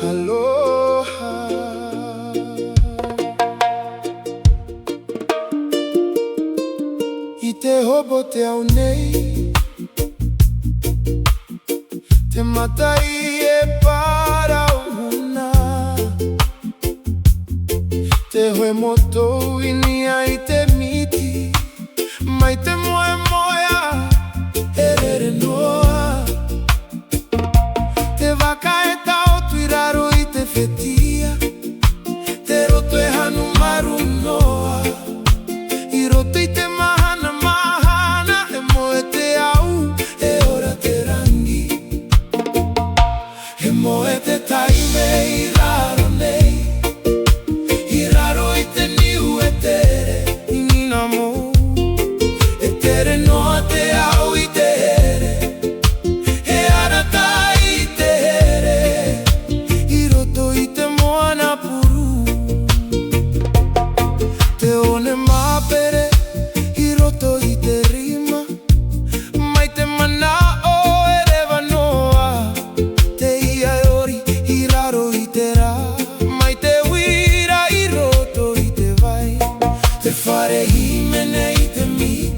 Aloha. I te hobo te au nei, te matai e parauna, te hoe motou inia i te miti, mai te moe moea e rere noa. Te waka e tau tui raro i te whetia, te roto e hanu maru noa, i roto i te mahana mahana, e moe te au e ora te rangi, e moe te taime i raro nei, i raro i te niu e tere, i nina mo, e tere noa te au i te here, e arata i te here, i roto i te moana puru, te one mapere, i roto i te rima, mai te mana o e rewa noa, te ia ori i raro i te rā, mai te wira i roto i te vai, te whare himene i te mi.